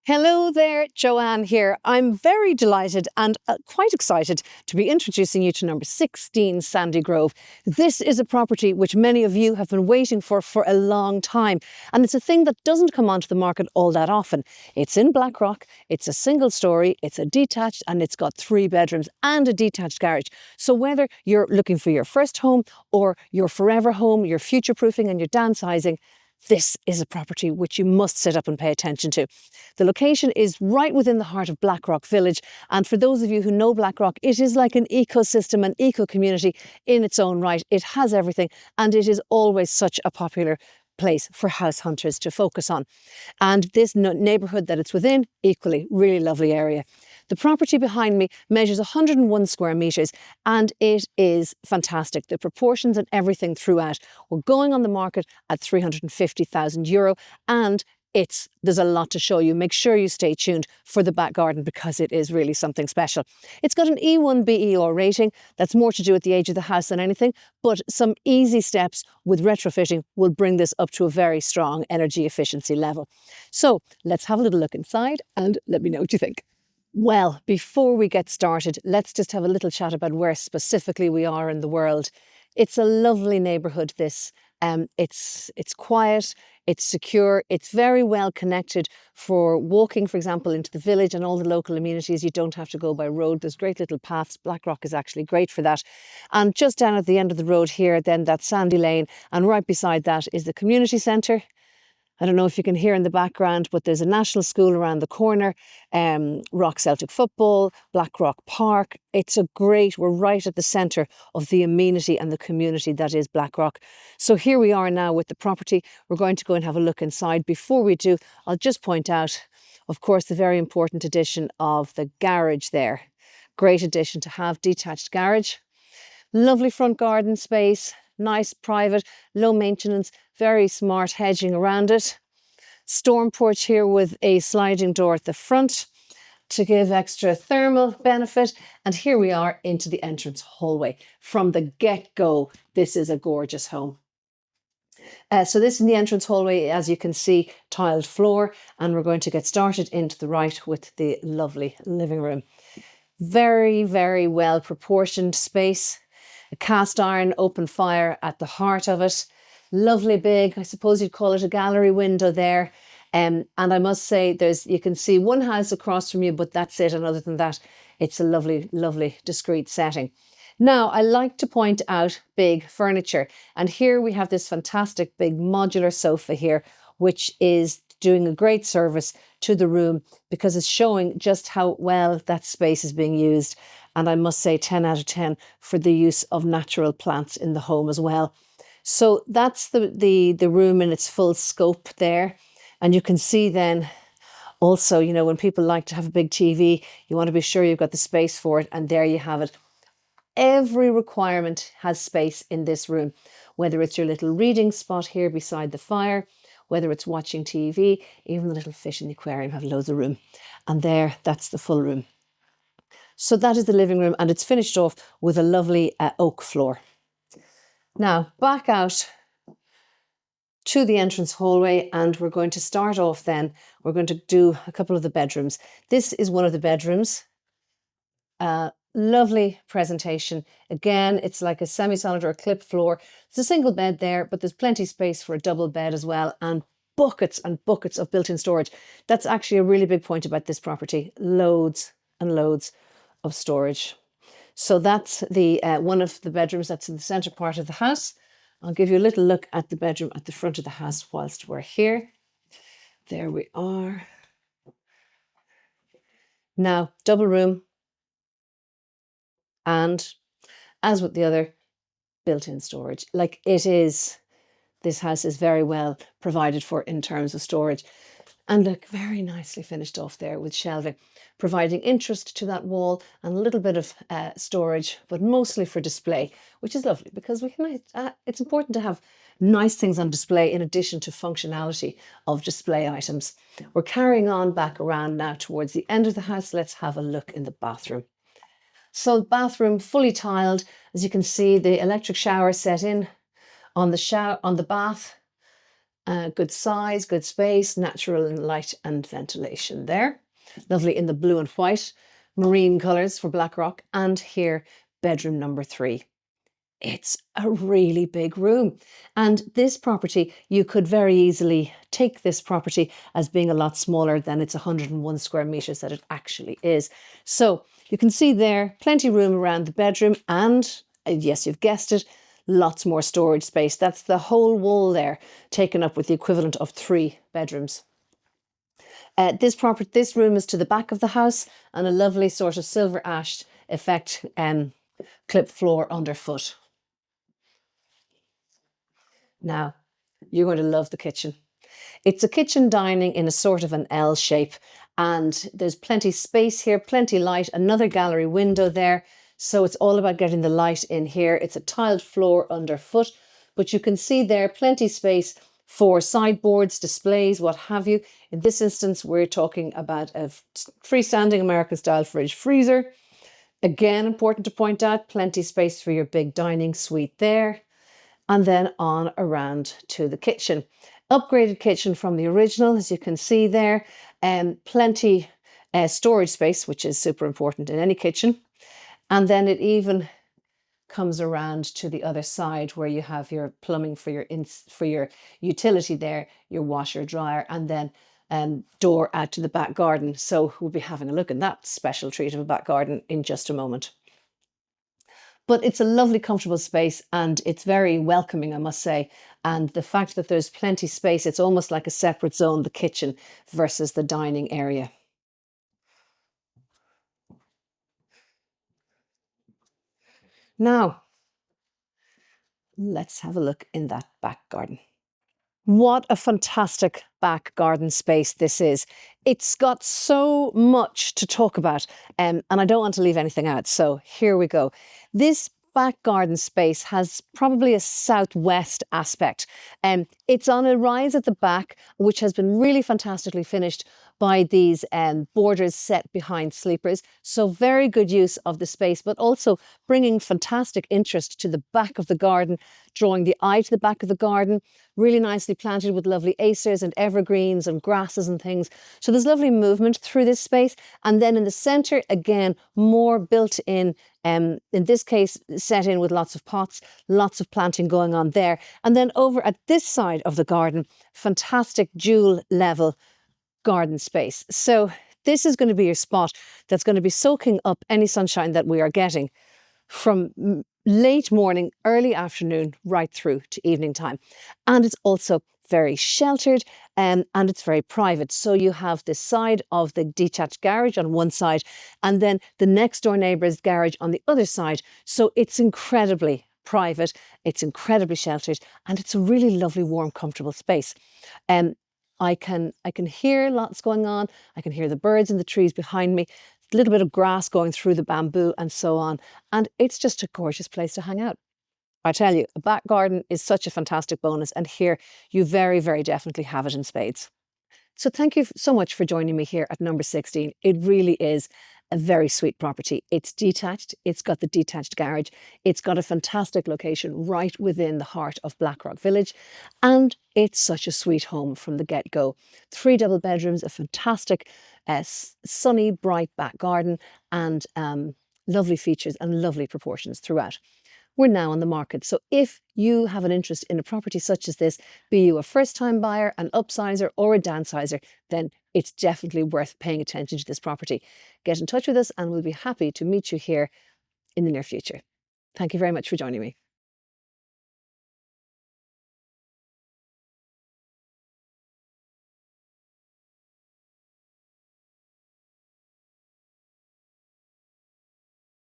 Hello there, Joanne here. I'm very delighted and quite excited to be introducing you to number 16 Sandygrove. This is a property which many of you have been waiting for a long time, and it's a thing that doesn't come onto the market all that often. It's in Blackrock, it's a single story, it's a detached, and it's got 3 bedrooms and a detached garage. So whether you're looking for your first home or your forever home, your future proofing and your downsizing, this is a property which you must sit up and pay attention to. The location is right within the heart of Blackrock Village, and for those of you who know Blackrock, it is like an ecosystem, an eco-community in its own right. It has everything, and it is always such a popular place for house hunters to focus on. And this neighbourhood that it's within, equally, really lovely area. The property behind me measures 101 square metres and it is fantastic. The proportions and everything throughout. We're going on the market at €350,000 and there's a lot to show you. Make sure you stay tuned for the back garden because it is really something special. It's got an E1 BER rating. That's more to do with the age of the house than anything, but some easy steps with retrofitting will bring this up to a very strong energy efficiency level. So let's have a little look inside and let me know what you think. Well, before we get started, let's just have a little chat about where specifically we are in the world. It's a lovely neighbourhood, this. It's quiet, it's secure, it's very well connected for walking, for example, into the village and all the local amenities. You don't have to go by road. There's great little paths. Blackrock is actually great for that. And just down at the end of the road here, then that's Sandy Lane, and right beside that is the community centre. I don't know if you can hear in the background, but there's a national school around the corner, Rock Celtic football, Blackrock Park. We're right at the centre of the amenity and the community that is Blackrock. So here we are now with the property. We're going to go and have a look inside. Before we do, I'll just point out, of course, the very important addition of the garage there. Great addition to have, detached garage. Lovely front garden space. Nice, private, low maintenance, very smart hedging around it. Storm porch here with a sliding door at the front to give extra thermal benefit. And here we are into the entrance hallway. From the get-go, this is a gorgeous home. So this is the entrance hallway, as you can see, tiled floor. And we're going to get started into the right with the lovely living room. Very, very well proportioned space. A cast iron open fire at the heart of it. Lovely big, I suppose you'd call it a gallery window there. And I must say, you can see one house across from you, but that's it. And other than that, it's a lovely, lovely, discreet setting. Now, I like to point out big furniture. And here we have this fantastic big modular sofa here, which is doing a great service to the room because it's showing just how well that space is being used. And I must say 10 out of 10 for the use of natural plants in the home as well. So that's the room in its full scope there. And you can see then also, you know, when people like to have a big TV, you want to be sure you've got the space for it. And there you have it. Every requirement has space in this room, whether it's your little reading spot here beside the fire, whether it's watching TV, even the little fish in the aquarium have loads of room. And there, that's the full room. So that is the living room and it's finished off with a lovely oak floor. Now back out to the entrance hallway and we're going to start off then. We're going to do a couple of the bedrooms. This is one of the bedrooms. Lovely presentation. Again, it's like a semi-solid or a clip floor. It's a single bed there, but there's plenty of space for a double bed as well and buckets and buckets of built-in storage. That's actually a really big point about this property. Loads and loads of storage. So that's the one of the bedrooms that's in the centre part of the house. I'll give you a little look at the bedroom at the front of the house whilst we're here. There we are. Now, double room. And as with the other, built-in storage. Like this house is very well provided for in terms of storage. And look, very nicely finished off there with shelving, providing interest to that wall and a little bit of storage, but mostly for display, which is lovely because it's important to have nice things on display in addition to functionality of display items. We're carrying on back around now towards the end of the house. Let's have a look in the bathroom. So bathroom fully tiled, as you can see, the electric shower set in on the bath. Good size, good space, natural and light and ventilation there. Lovely in the blue and white, marine colours for Blackrock. And here, bedroom number 3. It's a really big room. And this property, you could very easily take this property as being a lot smaller than its 101 square metres that it actually is. So you can see there, plenty of room around the bedroom and, yes, you've guessed it, lots more storage space. That's the whole wall there, taken up with the equivalent of 3 bedrooms. This room is to the back of the house and a lovely sort of silver ash effect clip floor underfoot. Now, you're going to love the kitchen. It's a kitchen dining in a sort of an L shape, and there's plenty space here, plenty light, another gallery window there. So it's all about getting the light in here. It's a tiled floor underfoot, but you can see there plenty space for sideboards, displays, what have you. In this instance, we're talking about a freestanding American style fridge freezer. Again, important to point out, plenty space for your big dining suite there. And then on around to the kitchen. Upgraded kitchen from the original, as you can see there, and plenty storage space, which is super important in any kitchen. And then it even comes around to the other side where you have your plumbing for your utility there, your washer, dryer, and then door out to the back garden. So we'll be having a look at that special treat of a back garden in just a moment. But it's a lovely, comfortable space and it's very welcoming, I must say. And the fact that there's plenty space, it's almost like a separate zone, the kitchen versus the dining area. Now, let's have a look in that back garden. What a fantastic back garden space this is. It's got so much to talk about and I don't want to leave anything out. So here we go. This back garden space has probably a southwest aspect. It's on a rise at the back, which has been really fantastically finished by these borders set behind sleepers. So very good use of the space, but also bringing fantastic interest to the back of the garden, drawing the eye to the back of the garden, really nicely planted with lovely acers and evergreens and grasses and things. So there's lovely movement through this space. And then in the centre, again, more built in this case, set in with lots of pots, lots of planting going on there. And then over at this side of the garden, fantastic dual level garden space. So this is going to be your spot that's going to be soaking up any sunshine that we are getting from late morning, early afternoon, right through to evening time. And it's also very sheltered and it's very private. So you have this side of the detached garage on one side and then the next door neighbour's garage on the other side. So it's incredibly private, it's incredibly sheltered and it's a really lovely, warm, comfortable space. I can hear lots going on. I can hear the birds in the trees behind me, a little bit of grass going through the bamboo and so on. And it's just a gorgeous place to hang out. I tell you, a back garden is such a fantastic bonus. And here you very, very definitely have it in spades. So thank you so much for joining me here at number 16. It really is a very sweet property. It's detached. It's got the detached garage. It's got a fantastic location right within the heart of Blackrock Village. And it's such a sweet home from the get-go. 3 double bedrooms, a fantastic sunny, bright back garden and lovely features and lovely proportions throughout. We're now on the market. So if you have an interest in a property such as this, be you a first-time buyer, an upsizer or a downsizer, then it's definitely worth paying attention to this property. Get in touch with us and we'll be happy to meet you here in the near future. Thank you very much for joining me.